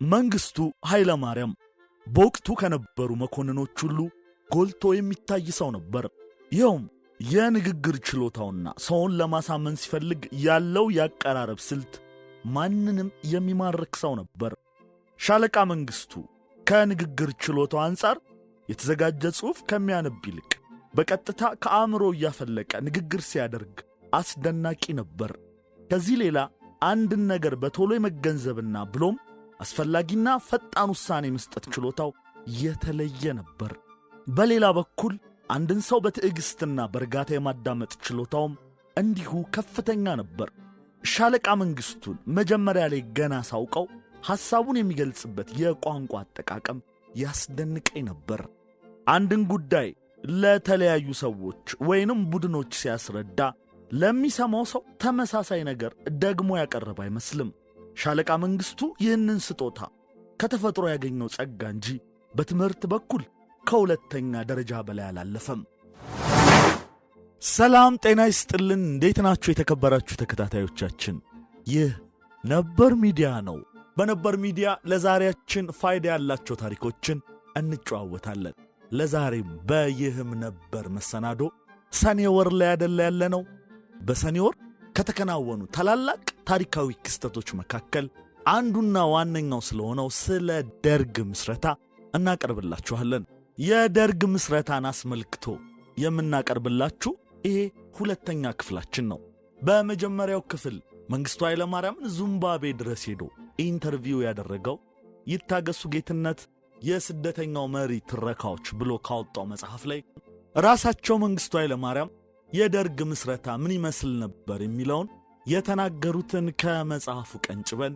መንግስቱ ኃይለ ማርያም በወቅቱ ከነበሩ መኮንኖች ሁሉ ጎልቶ የሚታይ ሰው ነበር። ይኸውም የንግግር ችሎታውና ሰውን ለማሳመን ሲፈልግ ያለው ያቀራረብ ስልት ማንንም የሚማርክ ሰው ነበር። ሻለቃ መንግስቱ ከንግግር ችሎታው አንጻር የተዘጋጀ ጽሑፍ ከሚያነብ ይልቅ በቀጥታ ከአእምሮ እያፈለቀ ንግግር ሲያደርግ አስደናቂ ነበር። ከዚህ ሌላ አንድን ነገር በቶሎ የመገንዘብና ብሎም አስፈላጊና ፈጣን ውሳኔ መስጠት ችሎታው የተለየ ነበር። በሌላ በኩል አንድን ሰው በትዕግስትና በእርጋታ የማዳመጥ ችሎታውም እንዲሁ ከፍተኛ ነበር። ሻለቃ መንግስቱን መጀመሪያ ላይ ገና ሳውቀው ሐሳቡን የሚገልጽበት የቋንቋ አጠቃቀም ያስደንቀኝ ነበር። አንድን ጉዳይ ለተለያዩ ሰዎች ወይንም ቡድኖች ሲያስረዳ ለሚሰማው ሰው ተመሳሳይ ነገር ደግሞ ያቀረበ አይመስልም። ሻለቃ መንግስቱ ይህንን ስጦታ ከተፈጥሮ ያገኘው ጸጋ እንጂ በትምህርት በኩል ከሁለተኛ ደረጃ በላይ አላለፈም። ሰላም ጤና ይስጥልን። እንዴት ናችሁ የተከበራችሁ ተከታታዮቻችን? ይህ ነበር ሚዲያ ነው። በነበር ሚዲያ ለዛሬያችን ፋይዳ ያላቸው ታሪኮችን እንጨዋወታለን። ለዛሬም በይህም ነበር መሰናዶ ሰኔ ወር ላይ አይደለ ያለነው። በሰኔ ወር ከተከናወኑ ታላላቅ ታሪካዊ ክስተቶች መካከል አንዱና ዋነኛው ስለሆነው ስለ ደርግ ምስረታ እናቀርብላችኋለን። የደርግ ምስረታን አስመልክቶ የምናቀርብላችሁ ይሄ ሁለተኛ ክፍላችን ነው። በመጀመሪያው ክፍል መንግስቱ ኃይለ ማርያምን ዙምባቤ ድረስ ሄዶ ኢንተርቪው ያደረገው ይታገሱ ጌትነት የስደተኛው መሪ ትረካዎች ብሎ ካወጣው መጽሐፍ ላይ ራሳቸው መንግስቱ ኃይለ ማርያም የደርግ ምስረታ ምን ይመስል ነበር የሚለውን የተናገሩትን ከመጽሐፉ ቀንጭበን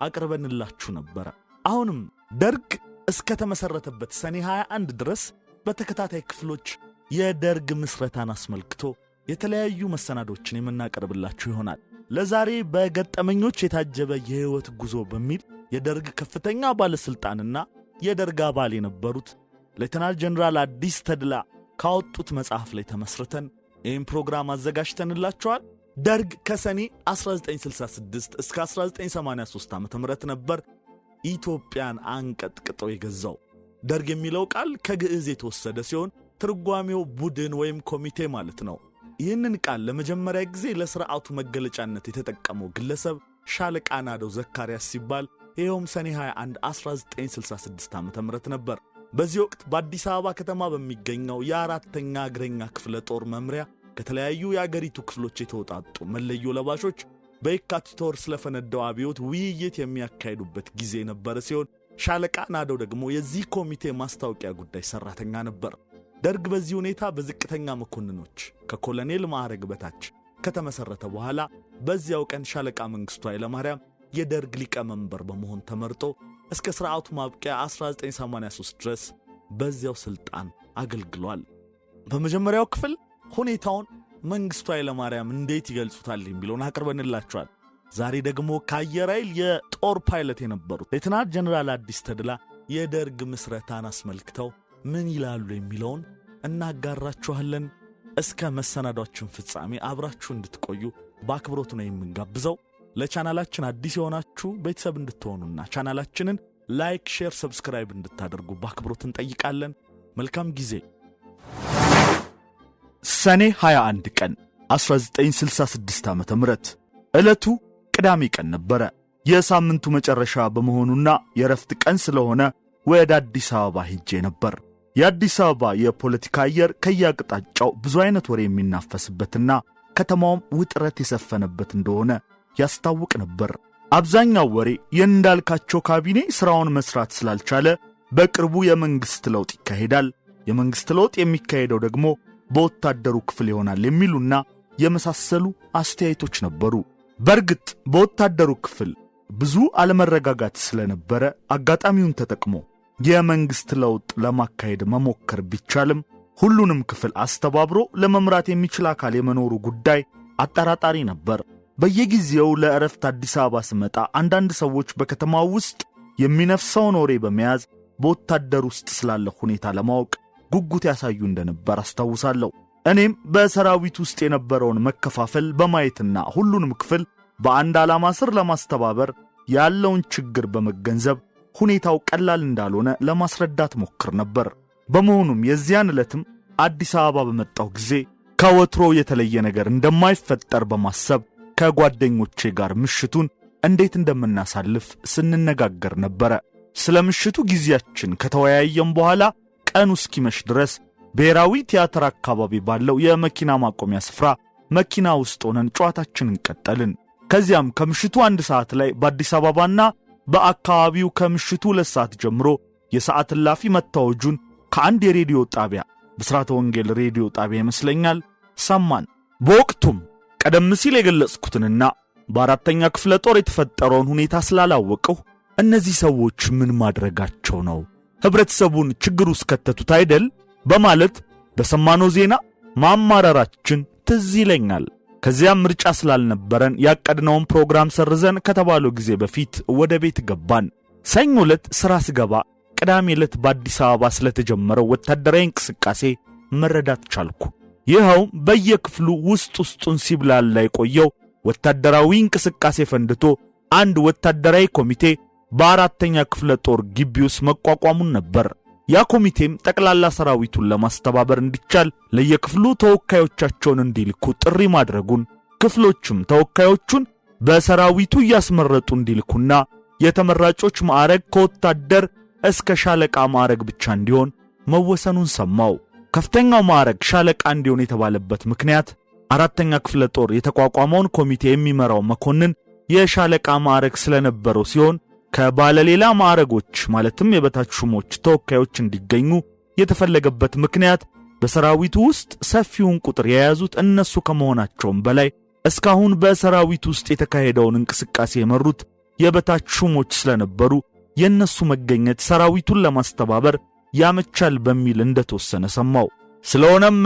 አቅርበንላችሁ ነበር። አሁንም ደርግ እስከ ተመሰረተበት ሰኔ 21 ድረስ በተከታታይ ክፍሎች የደርግ ምስረታን አስመልክቶ የተለያዩ መሰናዶችን የምናቀርብላችሁ ይሆናል። ለዛሬ በገጠመኞች የታጀበ የህይወት ጉዞ በሚል የደርግ ከፍተኛ ባለስልጣንና የደርግ አባል የነበሩት ሌተናል ጀነራል አዲስ ተድላ ካወጡት መጽሐፍ ላይ ተመስርተን ይህን ፕሮግራም አዘጋጅተንላችኋል። ደርግ ከሰኔ 1966 እስከ 1983 ዓ.ም ነበር ኢትዮጵያን አንቀጥቅጦ የገዛው። ደርግ የሚለው ቃል ከግዕዝ የተወሰደ ሲሆን ትርጓሜው ቡድን ወይም ኮሚቴ ማለት ነው። ይህንን ቃል ለመጀመሪያ ጊዜ ለሥርዓቱ መገለጫነት የተጠቀመው ግለሰብ ሻለቃ ናደው ዘካርያስ ሲባል ይኸውም ሰኔ 21 1966 ዓ.ም ነበር። በዚህ ወቅት በአዲስ አበባ ከተማ በሚገኘው የአራተኛ እግረኛ ክፍለ ጦር መምሪያ ከተለያዩ የአገሪቱ ክፍሎች የተወጣጡ መለዮ ለባሾች በየካቲት ወር ስለፈነዳው አብዮት ውይይት የሚያካሂዱበት ጊዜ ነበር ሲሆን ሻለቃ ናደው ደግሞ የዚህ ኮሚቴ ማስታወቂያ ጉዳይ ሰራተኛ ነበር። ደርግ በዚህ ሁኔታ በዝቅተኛ መኮንኖች ከኮሎኔል ማዕረግ በታች ከተመሰረተ በኋላ በዚያው ቀን ሻለቃ መንግስቱ ኃይለ ማርያም የደርግ ሊቀመንበር በመሆን ተመርጦ እስከ ሥርዓቱ ማብቂያ 1983 ድረስ በዚያው ስልጣን አገልግሏል። በመጀመሪያው ክፍል ሁኔታውን መንግስቱ ኃይለ ማርያም እንዴት ይገልጹታል የሚለውን አቅርበንላችኋል። ዛሬ ደግሞ ከአየር ኃይል የጦር ፓይለት የነበሩት ሌተናል ጀነራል አዲስ ተድላ የደርግ ምስረታን አስመልክተው ምን ይላሉ የሚለውን እናጋራችኋለን። እስከ መሰናዷችን ፍጻሜ አብራችሁ እንድትቆዩ በአክብሮት ነው የምንጋብዘው። ለቻናላችን አዲስ የሆናችሁ ቤተሰብ እንድትሆኑና ቻናላችንን ላይክ፣ ሼር፣ ሰብስክራይብ እንድታደርጉ በአክብሮት እንጠይቃለን። መልካም ጊዜ። ሰኔ 21 ቀን 1966 ዓ.ም ዕለቱ ቅዳሜ ቀን ነበረ። የሳምንቱ መጨረሻ በመሆኑና የረፍት ቀን ስለሆነ ወደ አዲስ አበባ ሄጄ ነበር። የአዲስ አበባ የፖለቲካ አየር ከያቅጣጫው ብዙ አይነት ወሬ የሚናፈስበትና ከተማውም ውጥረት የሰፈነበት እንደሆነ ያስታውቅ ነበር። አብዛኛው ወሬ የእንዳልካቸው ካቢኔ ስራውን መስራት ስላልቻለ በቅርቡ የመንግስት ለውጥ ይካሄዳል፣ የመንግስት ለውጥ የሚካሄደው ደግሞ በወታደሩ ክፍል ይሆናል የሚሉና የመሳሰሉ አስተያየቶች ነበሩ። በእርግጥ በወታደሩ ክፍል ብዙ አለመረጋጋት ስለነበረ አጋጣሚውን ተጠቅሞ የመንግስት ለውጥ ለማካሄድ መሞከር ቢቻልም ሁሉንም ክፍል አስተባብሮ ለመምራት የሚችል አካል የመኖሩ ጉዳይ አጠራጣሪ ነበር። በየጊዜው ለእረፍት አዲስ አበባ ስመጣ አንዳንድ ሰዎች በከተማው ውስጥ የሚነፍሰውን ወሬ በመያዝ በወታደር ውስጥ ስላለ ሁኔታ ለማወቅ ጉጉት ያሳዩ እንደነበር አስታውሳለሁ። እኔም በሰራዊት ውስጥ የነበረውን መከፋፈል በማየትና ሁሉንም ክፍል በአንድ ዓላማ ስር ለማስተባበር ያለውን ችግር በመገንዘብ ሁኔታው ቀላል እንዳልሆነ ለማስረዳት ሞክር ነበር። በመሆኑም የዚያን ዕለትም አዲስ አበባ በመጣው ጊዜ ከወትሮ የተለየ ነገር እንደማይፈጠር በማሰብ ከጓደኞቼ ጋር ምሽቱን እንዴት እንደምናሳልፍ ስንነጋገር ነበር። ስለ ምሽቱ ጊዜያችን ከተወያየም በኋላ ቀኑ እስኪመሽ ድረስ ብሔራዊ ቲያትር አካባቢ ባለው የመኪና ማቆሚያ ስፍራ መኪና ውስጥ ሆነን ጨዋታችንን ቀጠልን። ከዚያም ከምሽቱ 1 ሰዓት ላይ በአዲስ አበባና በአካባቢው ከምሽቱ 2 ሰዓት ጀምሮ የሰዓት እላፊ መታወጁን ከአንድ የሬዲዮ ጣቢያ ብስራተ ወንጌል ሬዲዮ ጣቢያ ይመስለኛል ሰማን። በወቅቱም ቀደም ሲል የገለጽኩትንና በአራተኛ ክፍለ ጦር የተፈጠረውን ሁኔታ ስላላወቀው እነዚህ ሰዎች ምን ማድረጋቸው ነው? ህብረተሰቡን ችግር ውስጥ ከተቱት አይደል? በማለት በሰማነው ዜና ማማረራችን ትዝ ይለኛል። ከዚያም ምርጫ ስላልነበረን ያቀድነውን ፕሮግራም ሰርዘን ከተባለው ጊዜ በፊት ወደ ቤት ገባን። ሰኞ ዕለት ሥራ ስገባ ቅዳሜ ዕለት በአዲስ አበባ ስለተጀመረው ወታደራዊ እንቅስቃሴ መረዳት ቻልኩ። ይኸው በየክፍሉ ውስጡን ሲብላላ የቆየው ወታደራዊ እንቅስቃሴ ፈንድቶ አንድ ወታደራዊ ኮሚቴ በአራተኛ ክፍለ ጦር ግቢ ውስጥ መቋቋሙን ነበር። ያ ኮሚቴም ጠቅላላ ሰራዊቱን ለማስተባበር እንዲቻል ለየክፍሉ ተወካዮቻቸውን እንዲልኩ ጥሪ ማድረጉን፣ ክፍሎችም ተወካዮቹን በሰራዊቱ እያስመረጡ እንዲልኩና የተመራጮች ማዕረግ ከወታደር እስከ ሻለቃ ማዕረግ ብቻ እንዲሆን መወሰኑን ሰማው። ከፍተኛው ማዕረግ ሻለቃ እንዲሆን የተባለበት ምክንያት አራተኛ ክፍለ ጦር የተቋቋመውን ኮሚቴ የሚመራው መኮንን የሻለቃ ማዕረግ ስለነበረው ሲሆን ከባለሌላ ማዕረጎች ማለትም የበታች ሹሞች ተወካዮች እንዲገኙ የተፈለገበት ምክንያት በሰራዊቱ ውስጥ ሰፊውን ቁጥር የያዙት እነሱ ከመሆናቸውም በላይ እስካሁን በሰራዊቱ ውስጥ የተካሄደውን እንቅስቃሴ የመሩት የበታች ሹሞች ስለነበሩ የነሱ መገኘት ሰራዊቱን ለማስተባበር ያመቻል በሚል እንደተወሰነ ሰማው። ስለሆነም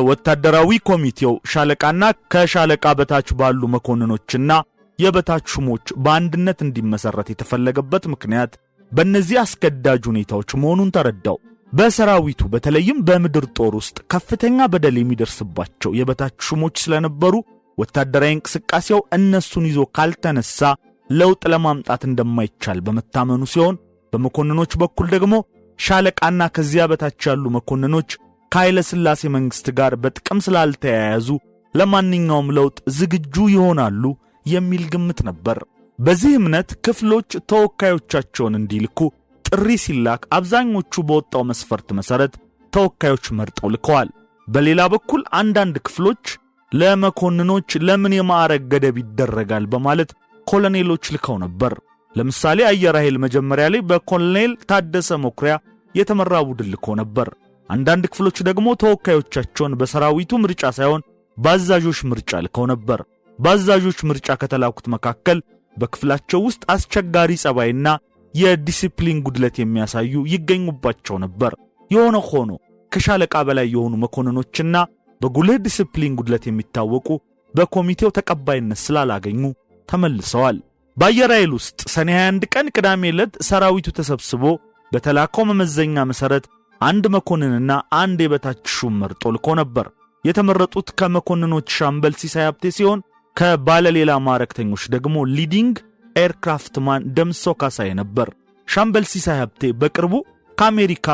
ወታደራዊ ኮሚቴው ሻለቃና ከሻለቃ በታች ባሉ መኮንኖችና የበታች ሹሞች በአንድነት እንዲመሰረት የተፈለገበት ምክንያት በእነዚህ አስገዳጅ ሁኔታዎች መሆኑን ተረዳው። በሰራዊቱ በተለይም በምድር ጦር ውስጥ ከፍተኛ በደል የሚደርስባቸው የበታች ሹሞች ስለነበሩ ወታደራዊ እንቅስቃሴው እነሱን ይዞ ካልተነሳ ለውጥ ለማምጣት እንደማይቻል በመታመኑ ሲሆን፣ በመኮንኖች በኩል ደግሞ ሻለቃና ከዚያ በታች ያሉ መኮንኖች ከኃይለ ሥላሴ መንግስት ጋር በጥቅም ስላልተያያዙ ለማንኛውም ለውጥ ዝግጁ ይሆናሉ የሚል ግምት ነበር። በዚህ እምነት ክፍሎች ተወካዮቻቸውን እንዲልኩ ጥሪ ሲላክ አብዛኞቹ በወጣው መስፈርት መሰረት ተወካዮች መርጠው ልከዋል። በሌላ በኩል አንዳንድ ክፍሎች ለመኮንኖች ለምን የማዕረግ ገደብ ይደረጋል በማለት ኮሎኔሎች ልከው ነበር። ለምሳሌ አየር ኃይል መጀመሪያ ላይ በኮሎኔል ታደሰ መኩሪያ የተመራ ቡድን ልኮ ነበር። አንዳንድ ክፍሎች ደግሞ ተወካዮቻቸውን በሰራዊቱ ምርጫ ሳይሆን በአዛዦች ምርጫ ልከው ነበር። በአዛዦች ምርጫ ከተላኩት መካከል በክፍላቸው ውስጥ አስቸጋሪ ጸባይና የዲሲፕሊን ጉድለት የሚያሳዩ ይገኙባቸው ነበር። የሆነ ሆኖ ከሻለቃ በላይ የሆኑ መኮንኖችና በጉልህ ዲሲፕሊን ጉድለት የሚታወቁ በኮሚቴው ተቀባይነት ስላላገኙ ተመልሰዋል። በአየር ኃይል ውስጥ ሰኔ 21 ቀን ቅዳሜ ዕለት ሰራዊቱ ተሰብስቦ በተላከው መመዘኛ መሰረት አንድ መኮንንና አንድ የበታች ሹም መርጦ ልኮ ነበር። የተመረጡት ከመኮንኖች ሻምበል ሲሳይ ሀብቴ ሲሆን ከባለሌላ ማዕረግተኞች ደግሞ ሊዲንግ ኤርክራፍትማን ደምሶ ካሳዬ ነበር። ሻምበል ሲሳይ ሀብቴ በቅርቡ ከአሜሪካ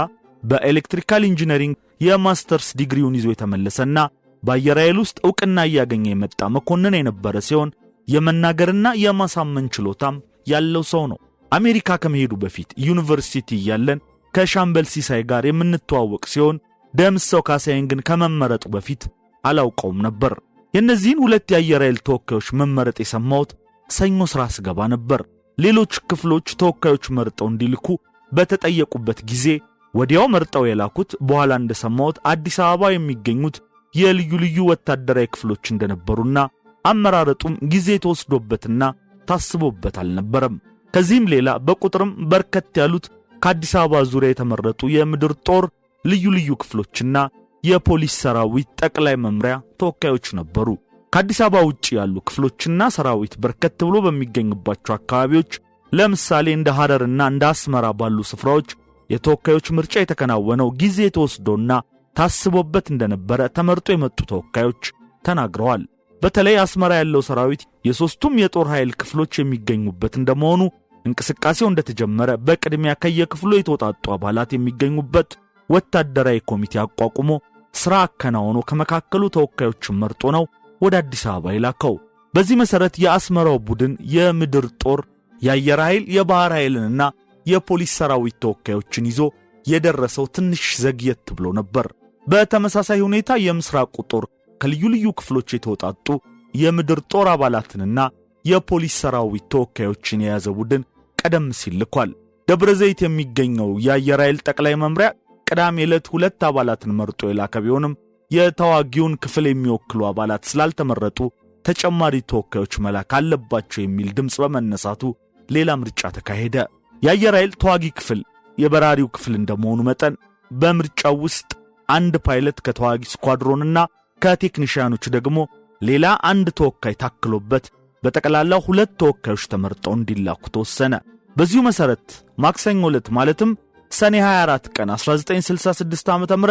በኤሌክትሪካል ኢንጂነሪንግ የማስተርስ ዲግሪውን ይዞ የተመለሰና በአየር ኃይል ውስጥ ዕውቅና እያገኘ የመጣ መኮንን የነበረ ሲሆን የመናገርና የማሳመን ችሎታም ያለው ሰው ነው። አሜሪካ ከመሄዱ በፊት ዩኒቨርሲቲ እያለን ከሻምበል ሲሳይ ጋር የምንተዋወቅ ሲሆን ደምሶ ካሳዬን ግን ከመመረጡ በፊት አላውቀውም ነበር። የእነዚህን ሁለት የአየር ኃይል ተወካዮች መመረጥ የሰማሁት ሰኞ ሥራ ስገባ ነበር። ሌሎች ክፍሎች ተወካዮች መርጠው እንዲልኩ በተጠየቁበት ጊዜ ወዲያው መርጠው የላኩት በኋላ እንደሰማሁት አዲስ አበባ የሚገኙት የልዩ ልዩ ወታደራዊ ክፍሎች እንደነበሩና አመራረጡም ጊዜ ተወስዶበትና ታስቦበት አልነበረም። ከዚህም ሌላ በቁጥርም በርከት ያሉት ከአዲስ አበባ ዙሪያ የተመረጡ የምድር ጦር ልዩ ልዩ ክፍሎችና የፖሊስ ሰራዊት ጠቅላይ መምሪያ ተወካዮች ነበሩ። ከአዲስ አበባ ውጪ ያሉ ክፍሎችና ሰራዊት በርከት ብሎ በሚገኙባቸው አካባቢዎች ለምሳሌ እንደ ሐረርና እንደ አስመራ ባሉ ስፍራዎች የተወካዮች ምርጫ የተከናወነው ጊዜ ተወስዶና ታስቦበት እንደነበረ ተመርጦ የመጡ ተወካዮች ተናግረዋል። በተለይ አስመራ ያለው ሰራዊት የሶስቱም የጦር ኃይል ክፍሎች የሚገኙበት እንደመሆኑ እንቅስቃሴው እንደተጀመረ በቅድሚያ ከየክፍሉ የተወጣጡ አባላት የሚገኙበት ወታደራዊ ኮሚቴ አቋቁሞ ስራ አከናውኖ ከመካከሉ ተወካዮችን መርጦ ነው ወደ አዲስ አበባ ይላከው። በዚህ መሰረት የአስመራው ቡድን የምድር ጦር፣ የአየር ኃይል፣ የባህር ኃይልንና የፖሊስ ሰራዊት ተወካዮችን ይዞ የደረሰው ትንሽ ዘግየት ብሎ ነበር። በተመሳሳይ ሁኔታ የምስራቁ ጦር ከልዩ ልዩ ክፍሎች የተወጣጡ የምድር ጦር አባላትንና የፖሊስ ሰራዊት ተወካዮችን የያዘ ቡድን ቀደም ሲል ልኳል። ደብረ ዘይት የሚገኘው የአየር ኃይል ጠቅላይ መምሪያ ቅዳሜ ዕለት 2 አባላትን መርጦ የላከ ቢሆንም የተዋጊውን ክፍል የሚወክሉ አባላት ስላልተመረጡ ተጨማሪ ተወካዮች መላክ አለባቸው የሚል ድምጽ በመነሳቱ ሌላ ምርጫ ተካሄደ። የአየር ኃይል ተዋጊ ክፍል የበራሪው ክፍል እንደመሆኑ መጠን በምርጫው ውስጥ አንድ ፓይለት ከተዋጊ ስኳድሮንና ከቴክኒሽያኖች ደግሞ ሌላ አንድ ተወካይ ታክሎበት በጠቅላላው 2 ተወካዮች ተመርጠው እንዲላኩ ተወሰነ። በዚሁ መሰረት ማክሰኞ ዕለት ማለትም ሰኔ 24 ቀን 1966 ዓ.ም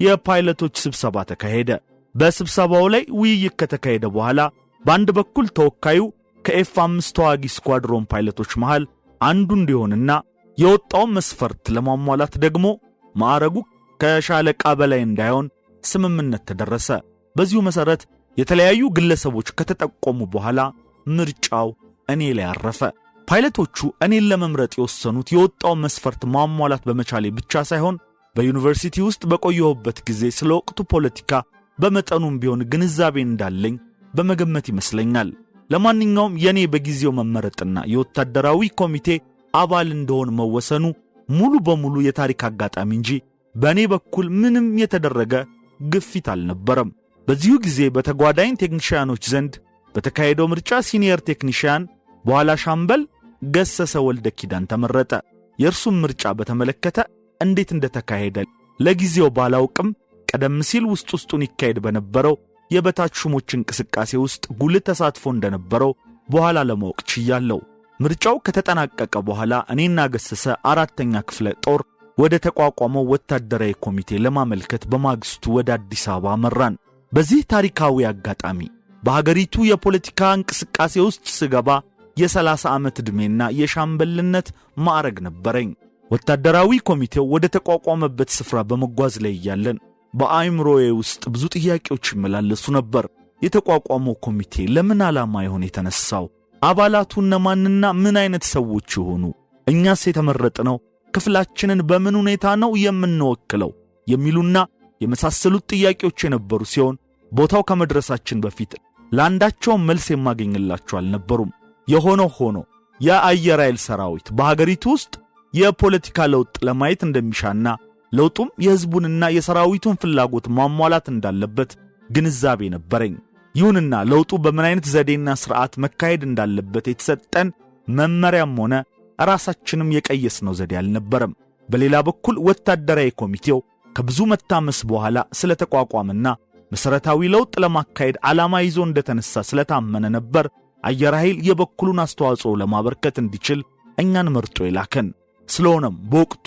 የፓይለቶች ስብሰባ ተካሄደ። በስብሰባው ላይ ውይይት ከተካሄደ በኋላ በአንድ በኩል ተወካዩ ከኤፍ5 ተዋጊ ስኳድሮን ፓይለቶች መሃል አንዱ እንዲሆንና የወጣውን መስፈርት ለማሟላት ደግሞ ማዕረጉ ከሻለቃ በላይ እንዳይሆን ስምምነት ተደረሰ። በዚሁ መሰረት የተለያዩ ግለሰቦች ከተጠቆሙ በኋላ ምርጫው እኔ ላይ አረፈ። ፓይለቶቹ እኔን ለመምረጥ የወሰኑት የወጣውን መስፈርት ማሟላት በመቻሌ ብቻ ሳይሆን በዩኒቨርሲቲ ውስጥ በቆየሁበት ጊዜ ስለ ወቅቱ ፖለቲካ በመጠኑም ቢሆን ግንዛቤ እንዳለኝ በመገመት ይመስለኛል። ለማንኛውም የኔ በጊዜው መመረጥና የወታደራዊ ኮሚቴ አባል እንደሆን መወሰኑ ሙሉ በሙሉ የታሪክ አጋጣሚ እንጂ በእኔ በኩል ምንም የተደረገ ግፊት አልነበረም። በዚሁ ጊዜ በተጓዳኝ ቴክኒሽያኖች ዘንድ በተካሄደው ምርጫ ሲኒየር ቴክኒሽያን በኋላ ሻምበል ገሰሰ ወልደ ኪዳን ተመረጠ። የእርሱም ምርጫ በተመለከተ እንዴት እንደተካሄደ ለጊዜው ባላውቅም ቀደም ሲል ውስጡን ይካሄድ በነበረው የበታች ሹሞች እንቅስቃሴ ውስጥ ጉልህ ተሳትፎ እንደነበረው በኋላ ለማወቅ ችያለሁ። ምርጫው ከተጠናቀቀ በኋላ እኔና ገሰሰ 4ኛ ክፍለ ጦር ወደ ተቋቋመው ወታደራዊ ኮሚቴ ለማመልከት በማግስቱ ወደ አዲስ አበባ መራን። በዚህ ታሪካዊ አጋጣሚ በሀገሪቱ የፖለቲካ እንቅስቃሴ ውስጥ ስገባ የ30 ዓመት ዕድሜና የሻምበልነት ማዕረግ ነበረኝ። ወታደራዊ ኮሚቴው ወደ ተቋቋመበት ስፍራ በመጓዝ ላይ እያለን በአእምሮዬ ውስጥ ብዙ ጥያቄዎች ይመላለሱ ነበር። የተቋቋመው ኮሚቴ ለምን ዓላማ ይሆን የተነሳው? አባላቱ እነማንና ምን አይነት ሰዎች ይሆኑ? እኛስ የተመረጥነው ክፍላችንን በምን ሁኔታ ነው የምንወክለው? የሚሉና የመሳሰሉት ጥያቄዎች የነበሩ ሲሆን ቦታው ከመድረሳችን በፊት ለአንዳቸው መልስ የማገኝላቸው አልነበሩም። የሆነው ሆኖ የአየር ኃይል ሰራዊት በሀገሪቱ ውስጥ የፖለቲካ ለውጥ ለማየት እንደሚሻና ለውጡም የሕዝቡንና የሰራዊቱን ፍላጎት ማሟላት እንዳለበት ግንዛቤ ነበረኝ። ይሁንና ለውጡ በምን አይነት ዘዴና ሥርዓት መካሄድ እንዳለበት የተሰጠን መመሪያም ሆነ ራሳችንም የቀየስነው ዘዴ አልነበረም። በሌላ በኩል ወታደራዊ ኮሚቴው ከብዙ መታመስ በኋላ ስለተቋቋመና መሰረታዊ ለውጥ ለማካሄድ ዓላማ ይዞ እንደተነሳ ስለታመነ ነበር አየር ኃይል የበኩሉን አስተዋጽኦ ለማበርከት እንዲችል እኛን መርጦ ይላከን። ስለሆነም በወቅቱ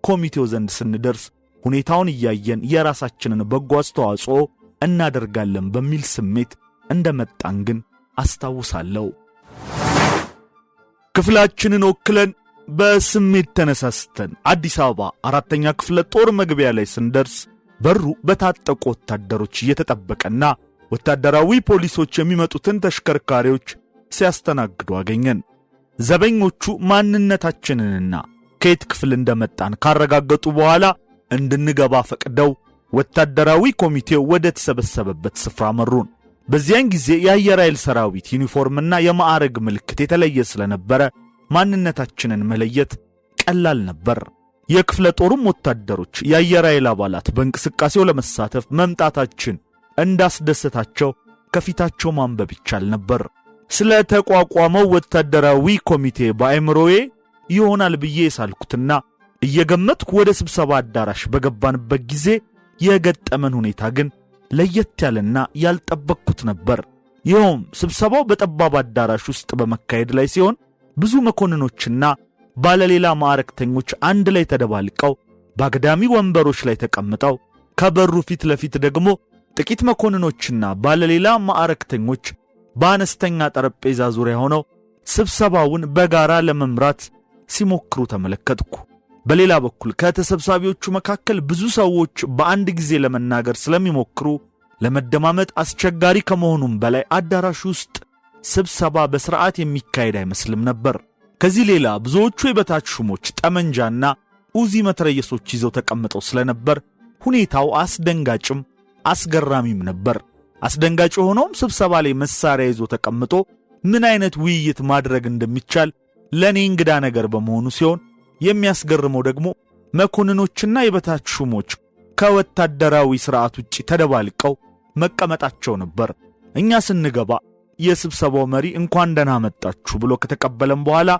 ኮሚቴው ዘንድ ስንደርስ ሁኔታውን እያየን የራሳችንን በጎ አስተዋጽኦ እናደርጋለን በሚል ስሜት እንደመጣን ግን አስታውሳለሁ። ክፍላችንን ወክለን በስሜት ተነሳስተን አዲስ አበባ 4ኛ ክፍለ ጦር መግቢያ ላይ ስንደርስ በሩ በታጠቁ ወታደሮች እየተጠበቀና ወታደራዊ ፖሊሶች የሚመጡትን ተሽከርካሪዎች ሲያስተናግዱ አገኘን። ዘበኞቹ ማንነታችንንና ከየት ክፍል እንደመጣን ካረጋገጡ በኋላ እንድንገባ ፈቅደው ወታደራዊ ኮሚቴው ወደ ተሰበሰበበት ስፍራ መሩን። በዚያን ጊዜ የአየር ኃይል ሰራዊት ዩኒፎርምና የማዕረግ ምልክት የተለየ ስለነበረ ማንነታችንን መለየት ቀላል ነበር። የክፍለ ጦሩም ወታደሮች የአየር ኃይል አባላት በእንቅስቃሴው ለመሳተፍ መምጣታችን እንዳስደሰታቸው ከፊታቸው ማንበብ ይቻል ነበር። ስለ ተቋቋመው ወታደራዊ ኮሚቴ በአእምሮዬ ይሆናል ብዬ ሳልኩትና እየገመትኩ ወደ ስብሰባ አዳራሽ በገባንበት ጊዜ የገጠመን ሁኔታ ግን ለየት ያለና ያልጠበቅኩት ነበር። ይኸውም ስብሰባው በጠባብ አዳራሽ ውስጥ በመካሄድ ላይ ሲሆን ብዙ መኮንኖችና ባለሌላ ማዕረግተኞች አንድ ላይ ተደባልቀው በአግዳሚ ወንበሮች ላይ ተቀምጠው ከበሩ ፊት ለፊት ደግሞ ጥቂት መኮንኖችና ባለሌላ ማዕረግተኞች በአነስተኛ ጠረጴዛ ዙሪያ ሆነው ስብሰባውን በጋራ ለመምራት ሲሞክሩ ተመለከትኩ። በሌላ በኩል ከተሰብሳቢዎቹ መካከል ብዙ ሰዎች በአንድ ጊዜ ለመናገር ስለሚሞክሩ ለመደማመጥ አስቸጋሪ ከመሆኑም በላይ አዳራሽ ውስጥ ስብሰባ በስርዓት የሚካሄድ አይመስልም ነበር። ከዚህ ሌላ ብዙዎቹ የበታች ሹሞች ጠመንጃና ኡዚ መትረየሶች ይዘው ተቀምጠው ስለነበር ሁኔታው አስደንጋጭም አስገራሚም ነበር። አስደንጋጭ ሆኖም ስብሰባ ላይ መሳሪያ ይዞ ተቀምጦ ምን አይነት ውይይት ማድረግ እንደሚቻል ለኔ እንግዳ ነገር በመሆኑ ሲሆን የሚያስገርመው ደግሞ መኮንኖችና የበታች ሹሞች ከወታደራዊ ሥርዓት ውጪ ተደባልቀው መቀመጣቸው ነበር። እኛ ስንገባ የስብሰባው መሪ እንኳን ደህና መጣችሁ ብሎ ከተቀበለን በኋላ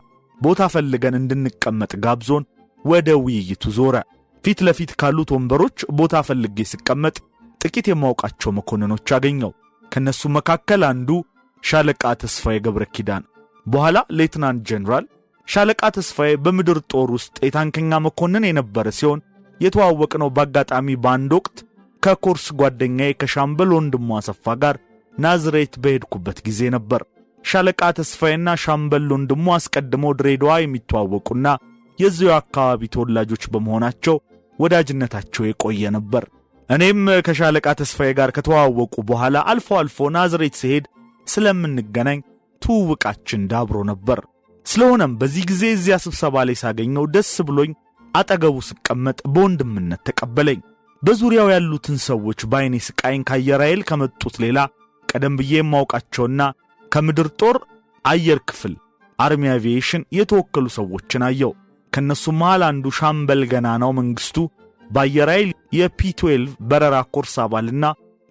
ቦታ ፈልገን እንድንቀመጥ ጋብዞን ወደ ውይይቱ ዞረ። ፊት ለፊት ካሉት ወንበሮች ቦታ ፈልጌ ስቀመጥ ጥቂት የማውቃቸው መኮንኖች አገኘው። ከነሱ መካከል አንዱ ሻለቃ ተስፋዬ ገብረ ኪዳን በኋላ ሌተናንት ጀነራል። ሻለቃ ተስፋዬ በምድር ጦር ውስጥ የታንከኛ መኮንን የነበረ ሲሆን የተዋወቅነው በአጋጣሚ በአንድ ወቅት ከኮርስ ጓደኛዬ ከሻምበል ወንድሙ አሰፋ ጋር ናዝሬት በሄድኩበት ጊዜ ነበር። ሻለቃ ተስፋዬና ሻምበል ወንድሙ አስቀድመው ድሬዳዋ የሚተዋወቁና የዚያው አካባቢ ተወላጆች በመሆናቸው ወዳጅነታቸው የቆየ ነበር። እኔም ከሻለቃ ተስፋዬ ጋር ከተዋወቁ በኋላ አልፎ አልፎ ናዝሬት ሲሄድ ስለምንገናኝ ትውውቃችን ዳብሮ ነበር። ስለሆነም በዚህ ጊዜ እዚያ ስብሰባ ላይ ሳገኘው ደስ ብሎኝ አጠገቡ ስቀመጥ በወንድምነት ተቀበለኝ። በዙሪያው ያሉትን ሰዎች በአይኔ ስቃይን ከአየር ኃይል ከመጡት ሌላ ቀደም ብዬ የማውቃቸውና ከምድር ጦር አየር ክፍል አርሚ አቪዬሽን የተወከሉ ሰዎችን አየው። ከነሱ መሃል አንዱ ሻምበል ገናናው መንግስቱ በአየር ኃይል የፒ12 በረራ ኮርስ አባልና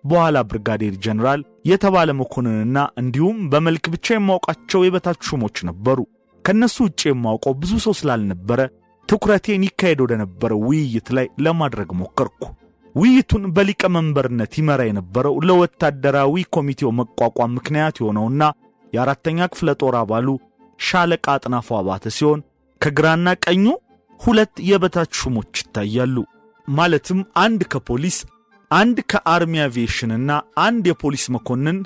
በኋላ ብርጋዴር ጀነራል የተባለ መኮንንና እንዲሁም በመልክ ብቻ የማውቃቸው የበታች ሹሞች ነበሩ። ከነሱ ውጪ የማውቀው ብዙ ሰው ስላልነበረ ትኩረቴን ይካሄድ ወደ ነበረው ውይይት ላይ ለማድረግ ሞከርኩ። ውይይቱን በሊቀመንበርነት ይመራ የነበረው ለወታደራዊ ኮሚቴው መቋቋም ምክንያት የሆነውና የአራተኛ ክፍለ ጦር አባሉ ሻለቃ አጥናፉ አባተ ሲሆን ከግራና ቀኙ ሁለት የበታች ሹሞች ይታያሉ። ማለትም አንድ ከፖሊስ፣ አንድ ከአርሚ አቪዬሽንና አንድ የፖሊስ መኮንን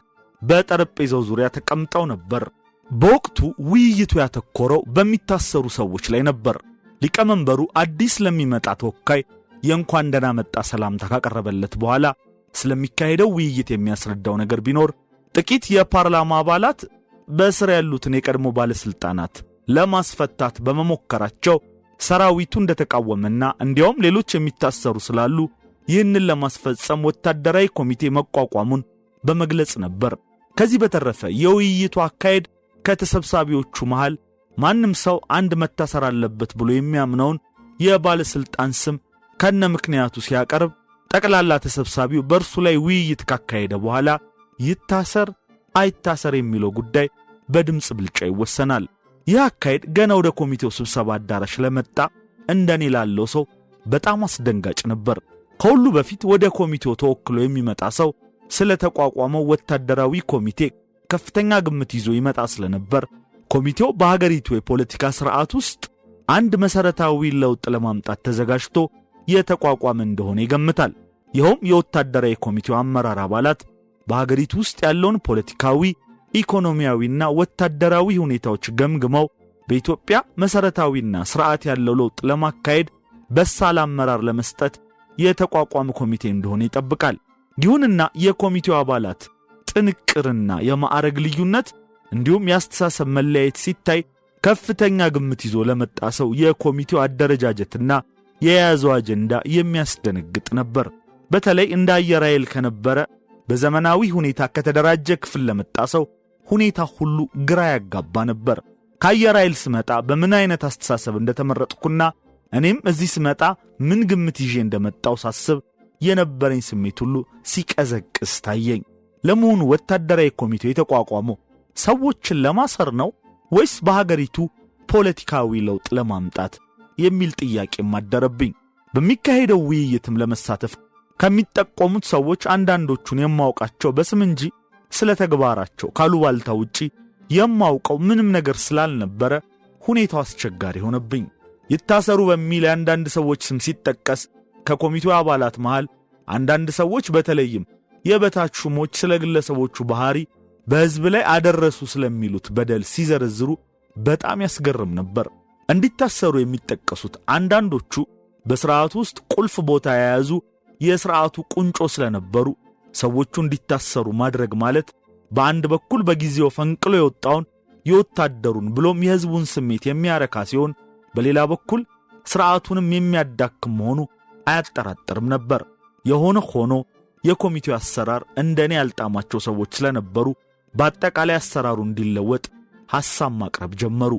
በጠረጴዛው ዙሪያ ተቀምጠው ነበር። በወቅቱ ውይይቱ ያተኮረው በሚታሰሩ ሰዎች ላይ ነበር። ሊቀመንበሩ አዲስ ለሚመጣ ተወካይ የእንኳን ደህና መጣ ሰላምታ ካቀረበለት በኋላ ስለሚካሄደው ውይይት የሚያስረዳው ነገር ቢኖር ጥቂት የፓርላማ አባላት በእስር ያሉትን የቀድሞ ባለስልጣናት ለማስፈታት በመሞከራቸው ሰራዊቱ እንደተቃወመና እንዲያውም ሌሎች የሚታሰሩ ስላሉ ይህንን ለማስፈጸም ወታደራዊ ኮሚቴ መቋቋሙን በመግለጽ ነበር። ከዚህ በተረፈ የውይይቱ አካሄድ ከተሰብሳቢዎቹ መሃል ማንም ሰው አንድ መታሰር አለበት ብሎ የሚያምነውን የባለስልጣን ስም ከነ ምክንያቱ ሲያቀርብ ጠቅላላ ተሰብሳቢው በእርሱ ላይ ውይይት ካካሄደ በኋላ ይታሰር አይታሰር የሚለው ጉዳይ በድምጽ ብልጫ ይወሰናል። ይህ አካሄድ ገና ወደ ኮሚቴው ስብሰባ አዳራሽ ለመጣ እንደኔ ላለው ሰው በጣም አስደንጋጭ ነበር። ከሁሉ በፊት ወደ ኮሚቴው ተወክሎ የሚመጣ ሰው ስለ ተቋቋመው ወታደራዊ ኮሚቴ ከፍተኛ ግምት ይዞ ይመጣ ስለነበር ኮሚቴው በሀገሪቱ የፖለቲካ ስርዓት ውስጥ አንድ መሰረታዊ ለውጥ ለማምጣት ተዘጋጅቶ የተቋቋመ እንደሆነ ይገምታል። ይኸውም የወታደራዊ ኮሚቴው አመራር አባላት በሀገሪቱ ውስጥ ያለውን ፖለቲካዊ፣ ኢኮኖሚያዊና ወታደራዊ ሁኔታዎች ገምግመው በኢትዮጵያ መሰረታዊና ስርዓት ያለው ለውጥ ለማካሄድ በሳል አመራር ለመስጠት የተቋቋመ ኮሚቴ እንደሆነ ይጠብቃል። ይሁንና የኮሚቴው አባላት ጥንቅርና የማዕረግ ልዩነት እንዲሁም ያስተሳሰብ መለያየት ሲታይ ከፍተኛ ግምት ይዞ ለመጣ ሰው የኮሚቴው አደረጃጀትና የያዘው አጀንዳ የሚያስደነግጥ ነበር። በተለይ እንደ አየር ኃይል ከነበረ በዘመናዊ ሁኔታ ከተደራጀ ክፍል ለመጣ ሰው ሁኔታ ሁሉ ግራ ያጋባ ነበር። ከአየር ኃይል ስመጣ በምን አይነት አስተሳሰብ እንደተመረጥኩና እኔም እዚህ ስመጣ ምን ግምት ይዤ እንደመጣው ሳስብ የነበረኝ ስሜት ሁሉ ሲቀዘቅዝ ታየኝ። ለመሆኑ ወታደራዊ ኮሚቴው የተቋቋመው ሰዎችን ለማሰር ነው ወይስ በሀገሪቱ ፖለቲካዊ ለውጥ ለማምጣት የሚል ጥያቄ ማደረብኝ። በሚካሄደው ውይይትም ለመሳተፍ ከሚጠቆሙት ሰዎች አንዳንዶቹን የማውቃቸው በስም እንጂ ስለ ተግባራቸው ካሉባልታ ውጪ የማውቀው ምንም ነገር ስላልነበረ ሁኔታው አስቸጋሪ ሆነብኝ። ይታሰሩ በሚል አንዳንድ ሰዎች ስም ሲጠቀስ ከኮሚቴው አባላት መሃል አንዳንድ ሰዎች በተለይም የበታች ሹሞች ስለ ግለሰቦቹ ባህሪ በሕዝብ ላይ አደረሱ ስለሚሉት በደል ሲዘረዝሩ በጣም ያስገርም ነበር። እንዲታሰሩ የሚጠቀሱት አንዳንዶቹ በሥርዓቱ ውስጥ ቁልፍ ቦታ የያዙ የሥርዓቱ ቁንጮ ስለነበሩ ሰዎቹ እንዲታሰሩ ማድረግ ማለት በአንድ በኩል በጊዜው ፈንቅሎ የወጣውን የወታደሩን ብሎም የሕዝቡን ስሜት የሚያረካ ሲሆን በሌላ በኩል ሥርዓቱንም የሚያዳክም መሆኑ አያጠራጥርም ነበር። የሆነ ሆኖ የኮሚቴው አሰራር እንደኔ ያልጣማቸው ሰዎች ስለነበሩ በአጠቃላይ አሰራሩ እንዲለወጥ ሐሳብ ማቅረብ ጀመሩ።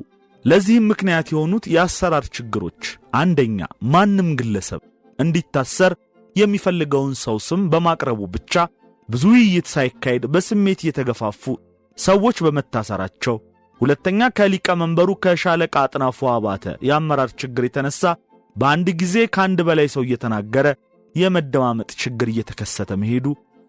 ለዚህም ምክንያት የሆኑት የአሰራር ችግሮች፣ አንደኛ ማንም ግለሰብ እንዲታሰር የሚፈልገውን ሰው ስም በማቅረቡ ብቻ ብዙ ውይይት ሳይካሄድ በስሜት የተገፋፉ ሰዎች በመታሰራቸው፣ ሁለተኛ ከሊቀ መንበሩ ከሻለቃ አጥናፉ አባተ የአመራር ችግር የተነሳ በአንድ ጊዜ ከአንድ በላይ ሰው እየተናገረ የመደማመጥ ችግር እየተከሰተ መሄዱ፣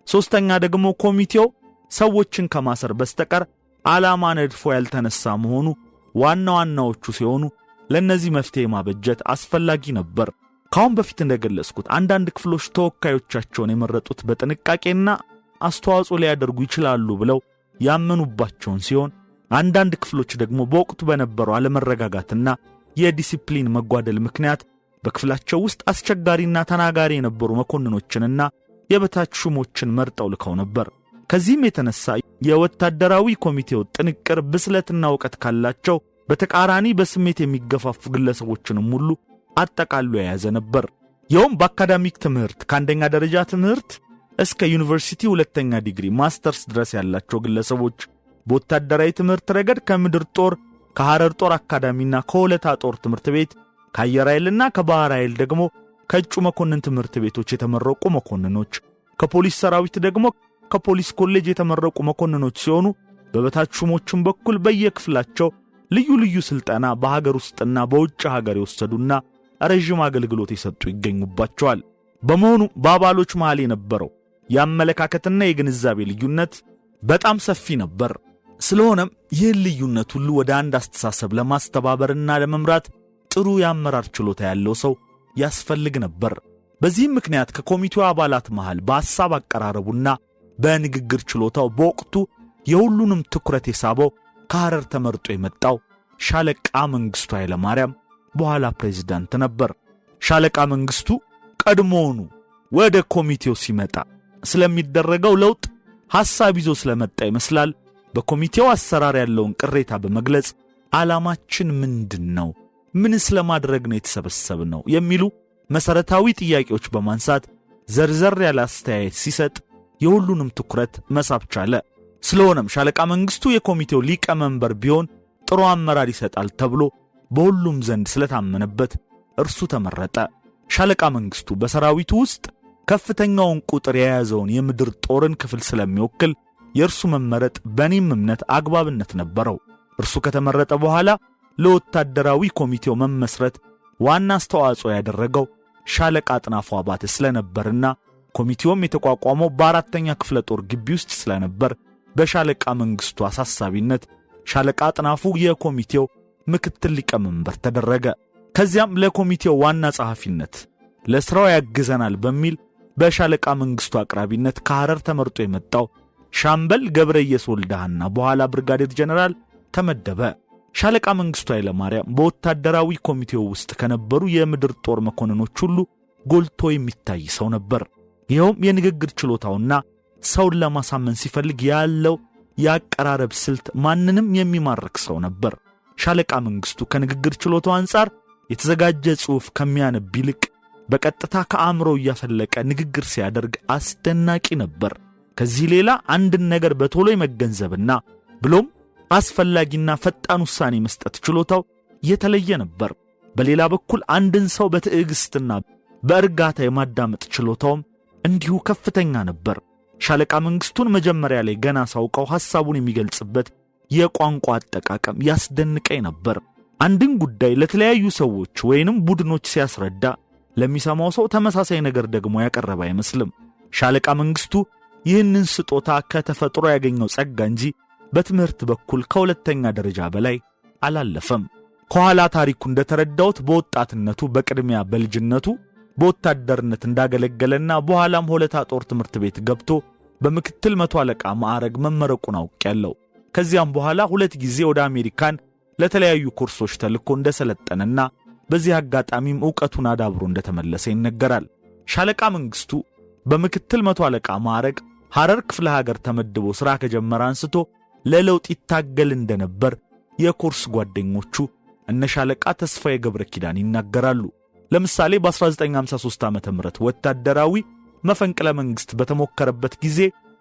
ሶስተኛ ደግሞ ኮሚቴው ሰዎችን ከማሰር በስተቀር ዓላማ ነድፎ ያልተነሳ መሆኑ ዋና ዋናዎቹ ሲሆኑ ለነዚህ መፍትሄ ማበጀት አስፈላጊ ነበር። ካሁን በፊት እንደገለጽኩት አንዳንድ ክፍሎች ተወካዮቻቸውን የመረጡት በጥንቃቄና አስተዋጽኦ ሊያደርጉ ይችላሉ ብለው ያመኑባቸውን ሲሆን አንዳንድ ክፍሎች ደግሞ በወቅቱ በነበረው አለመረጋጋትና የዲሲፕሊን መጓደል ምክንያት በክፍላቸው ውስጥ አስቸጋሪና ተናጋሪ የነበሩ መኮንኖችንና የበታች ሹሞችን መርጠው ልከው ነበር። ከዚህም የተነሳ የወታደራዊ ኮሚቴው ጥንቅር ብስለትና ዕውቀት ካላቸው በተቃራኒ በስሜት የሚገፋፉ ግለሰቦችንም ሁሉ አጠቃሎ የያዘ ነበር። ይኸውም በአካዳሚክ ትምህርት ከአንደኛ ደረጃ ትምህርት እስከ ዩኒቨርሲቲ ሁለተኛ ዲግሪ ማስተርስ ድረስ ያላቸው ግለሰቦች፣ በወታደራዊ ትምህርት ረገድ ከምድር ጦር፣ ከሐረር ጦር አካዳሚና ከሆለታ ጦር ትምህርት ቤት፣ ከአየር ኃይልና ከባህር ኃይል ደግሞ ከእጩ መኮንን ትምህርት ቤቶች የተመረቁ መኮንኖች፣ ከፖሊስ ሰራዊት ደግሞ ከፖሊስ ኮሌጅ የተመረቁ መኮንኖች ሲሆኑ በበታች ሹሞችም በኩል በየክፍላቸው ልዩ ልዩ ስልጠና በሀገር ውስጥና በውጭ ሀገር የወሰዱና ረጅም አገልግሎት የሰጡ ይገኙባቸዋል። በመሆኑ በአባሎች መሃል የነበረው የአመለካከትና የግንዛቤ ልዩነት በጣም ሰፊ ነበር። ስለሆነም ይህን ልዩነት ሁሉ ወደ አንድ አስተሳሰብ ለማስተባበርና ለመምራት ጥሩ የአመራር ችሎታ ያለው ሰው ያስፈልግ ነበር። በዚህም ምክንያት ከኮሚቴው አባላት መሃል በሐሳብ አቀራረቡና በንግግር ችሎታው በወቅቱ የሁሉንም ትኩረት የሳበው ከሐረር ተመርጦ የመጣው ሻለቃ መንግስቱ ኃይለማርያም በኋላ ፕሬዝዳንት ነበር። ሻለቃ መንግስቱ ቀድሞውኑ ወደ ኮሚቴው ሲመጣ ስለሚደረገው ለውጥ ሐሳብ ይዞ ስለመጣ ይመስላል በኮሚቴው አሰራር ያለውን ቅሬታ በመግለጽ ዓላማችን ምንድነው፣ ምንስ ለማድረግ ነው የተሰበሰብነው የሚሉ መሰረታዊ ጥያቄዎች በማንሳት ዘርዘር ያለ አስተያየት ሲሰጥ የሁሉንም ትኩረት መሳብ ቻለ። ስለሆነም ሻለቃ መንግስቱ የኮሚቴው ሊቀመንበር ቢሆን ጥሩ አመራር ይሰጣል ተብሎ በሁሉም ዘንድ ስለታመነበት እርሱ ተመረጠ። ሻለቃ መንግስቱ በሰራዊቱ ውስጥ ከፍተኛውን ቁጥር የያዘውን የምድር ጦርን ክፍል ስለሚወክል የእርሱ መመረጥ በእኔም እምነት አግባብነት ነበረው። እርሱ ከተመረጠ በኋላ ለወታደራዊ ኮሚቴው መመስረት ዋና አስተዋጽኦ ያደረገው ሻለቃ አጥናፉ አባተ ስለነበርና ኮሚቴውም የተቋቋመው በአራተኛ ክፍለ ጦር ግቢ ውስጥ ስለነበር በሻለቃ መንግስቱ አሳሳቢነት ሻለቃ አጥናፉ የኮሚቴው ምክትል ሊቀመንበር ተደረገ። ከዚያም ለኮሚቴው ዋና ጸሐፊነት ለሥራው ያግዘናል በሚል በሻለቃ መንግስቱ አቅራቢነት ከሐረር ተመርጦ የመጣው ሻምበል ገብረየስ ወልደሃና በኋላ ብርጋዴር ጀነራል ተመደበ። ሻለቃ መንግስቱ ኃይለማርያም በወታደራዊ ኮሚቴው ውስጥ ከነበሩ የምድር ጦር መኮንኖች ሁሉ ጎልቶ የሚታይ ሰው ነበር። ይኸውም የንግግር ችሎታውና ሰውን ለማሳመን ሲፈልግ ያለው ያቀራረብ ስልት ማንንም የሚማርክ ሰው ነበር። ሻለቃ መንግስቱ ከንግግር ችሎታው አንጻር የተዘጋጀ ጽሑፍ ከሚያነብ ይልቅ በቀጥታ ከአእምሮ እያፈለቀ ንግግር ሲያደርግ አስደናቂ ነበር። ከዚህ ሌላ አንድን ነገር በቶሎ የመገንዘብና ብሎም አስፈላጊና ፈጣን ውሳኔ መስጠት ችሎታው የተለየ ነበር። በሌላ በኩል አንድን ሰው በትዕግስትና በእርጋታ የማዳመጥ ችሎታውም እንዲሁ ከፍተኛ ነበር። ሻለቃ መንግስቱን መጀመሪያ ላይ ገና ሳውቀው ሐሳቡን የሚገልጽበት የቋንቋ አጠቃቀም ያስደንቀኝ ነበር። አንድን ጉዳይ ለተለያዩ ሰዎች ወይንም ቡድኖች ሲያስረዳ ለሚሰማው ሰው ተመሳሳይ ነገር ደግሞ ያቀረበ አይመስልም። ሻለቃ መንግስቱ ይህንን ስጦታ ከተፈጥሮ ያገኘው ጸጋ እንጂ በትምህርት በኩል ከሁለተኛ ደረጃ በላይ አላለፈም። ከኋላ ታሪኩ እንደተረዳሁት በወጣትነቱ በቅድሚያ በልጅነቱ በወታደርነት እንዳገለገለና በኋላም ሆለታ ጦር ትምህርት ቤት ገብቶ በምክትል መቶ አለቃ ማዕረግ መመረቁን አውቄያለሁ። ከዚያም በኋላ 2 ጊዜ ወደ አሜሪካን ለተለያዩ ኮርሶች ተልኮ እንደሰለጠነና በዚህ አጋጣሚም ዕውቀቱን አዳብሮ እንደተመለሰ ይነገራል። ሻለቃ መንግስቱ በምክትል መቶ አለቃ ማዕረግ ሐረር ክፍለ ሀገር ተመድቦ ሥራ ከጀመረ አንስቶ ለለውጥ ይታገል እንደነበር የኮርስ ጓደኞቹ እነ ሻለቃ ተስፋዬ ገብረ ኪዳን ይናገራሉ። ለምሳሌ በ1953 ዓመተ ምህረት ወታደራዊ መፈንቅለ መንግስት በተሞከረበት ጊዜ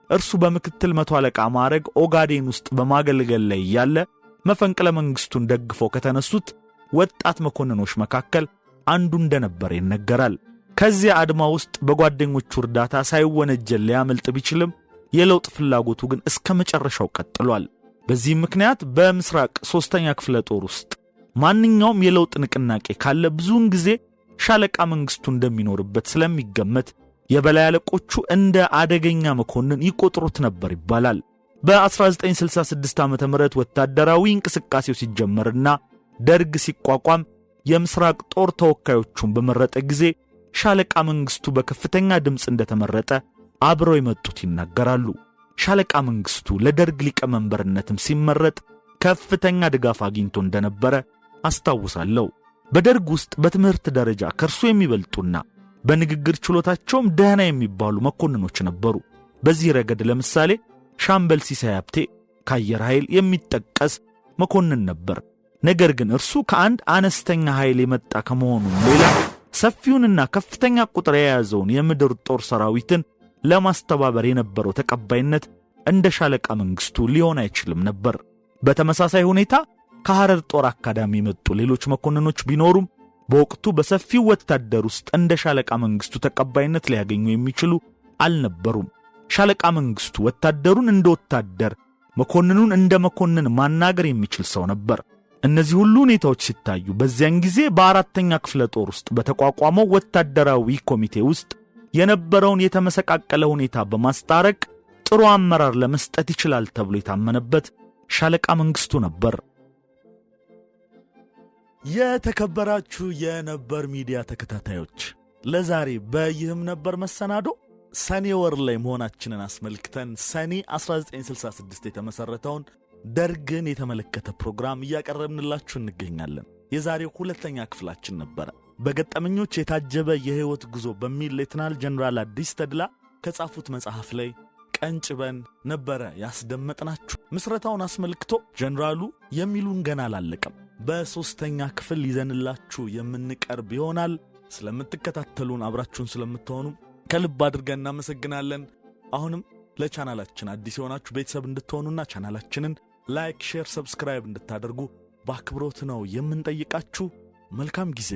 እርሱ በምክትል መቶ አለቃ ማዕረግ ኦጋዴን ውስጥ በማገልገል ላይ ያለ መፈንቅለ መንግስቱን ደግፈው ከተነሱት ወጣት መኮንኖች መካከል አንዱ እንደነበር ይነገራል። ከዚያ አድማ ውስጥ በጓደኞቹ እርዳታ ሳይወነጀል ሊያመልጥ ቢችልም የለውጥ ፍላጎቱ ግን እስከ መጨረሻው ቀጥሏል። በዚህ ምክንያት በምስራቅ 3ኛ ክፍለ ጦር ውስጥ ማንኛውም የለውጥ ንቅናቄ ካለ ብዙውን ጊዜ ሻለቃ መንግስቱ እንደሚኖርበት ስለሚገመት የበላይ አለቆቹ እንደ አደገኛ መኮንን ይቆጥሩት ነበር ይባላል። በ1966 ዓመተ ምህረት ወታደራዊ እንቅስቃሴው ሲጀመርና ደርግ ሲቋቋም የምስራቅ ጦር ተወካዮቹን በመረጠ ጊዜ ሻለቃ መንግስቱ በከፍተኛ ድምጽ እንደተመረጠ አብረው የመጡት ይናገራሉ። ሻለቃ መንግስቱ ለደርግ ሊቀመንበርነትም ሲመረጥ ከፍተኛ ድጋፍ አግኝቶ እንደነበረ አስታውሳለሁ። በደርግ ውስጥ በትምህርት ደረጃ ከርሱ የሚበልጡና በንግግር ችሎታቸውም ደህና የሚባሉ መኮንኖች ነበሩ። በዚህ ረገድ ለምሳሌ ሻምበል ሲሳይ ሀብቴ ከአየር ኃይል የሚጠቀስ መኮንን ነበር። ነገር ግን እርሱ ከአንድ አነስተኛ ኃይል የመጣ ከመሆኑ ሌላ ሰፊውንና ከፍተኛ ቁጥር የያዘውን የምድር ጦር ሰራዊትን ለማስተባበር የነበረው ተቀባይነት እንደ ሻለቃ መንግስቱ ሊሆን አይችልም ነበር። በተመሳሳይ ሁኔታ ከሐረር ጦር አካዳሚ የመጡ ሌሎች መኮንኖች ቢኖሩም በወቅቱ በሰፊው ወታደር ውስጥ እንደ ሻለቃ መንግስቱ ተቀባይነት ሊያገኙ የሚችሉ አልነበሩም። ሻለቃ መንግስቱ ወታደሩን እንደ ወታደር፣ መኮንኑን እንደ መኮንን ማናገር የሚችል ሰው ነበር። እነዚህ ሁሉ ሁኔታዎች ሲታዩ በዚያን ጊዜ በ4ኛ ክፍለ ጦር ውስጥ በተቋቋመው ወታደራዊ ኮሚቴ ውስጥ የነበረውን የተመሰቃቀለ ሁኔታ በማስታረቅ ጥሩ አመራር ለመስጠት ይችላል ተብሎ የታመነበት ሻለቃ መንግስቱ ነበር። የተከበራችሁ የነበር ሚዲያ ተከታታዮች ለዛሬ በይህም ነበር መሰናዶ ሰኔ ወር ላይ መሆናችንን አስመልክተን ሰኔ 1966 የተመሰረተውን ደርግን የተመለከተ ፕሮግራም እያቀረብንላችሁ እንገኛለን። የዛሬው 2ኛ ክፍላችን ነበር። በገጠመኞች የታጀበ የህይወት ጉዞ በሚል ሌተናል ጀነራል አዲስ ተድላ ከጻፉት መጽሐፍ ላይ ቀንጭበን ነበረ ያስደመጥናችሁ። ምስረታውን አስመልክቶ ጀነራሉ የሚሉን ገና አላለቀም። በ3ኛ ክፍል ይዘንላችሁ የምንቀርብ ይሆናል። ስለምትከታተሉን አብራችሁን ስለምትሆኑ ከልብ አድርገን እናመሰግናለን። አሁንም ለቻናላችን አዲስ የሆናችሁ ቤተሰብ እንድትሆኑና ቻናላችንን ላይክ፣ ሼር፣ ሰብስክራይብ እንድታደርጉ በአክብሮት ነው የምንጠይቃችሁ። መልካም ጊዜ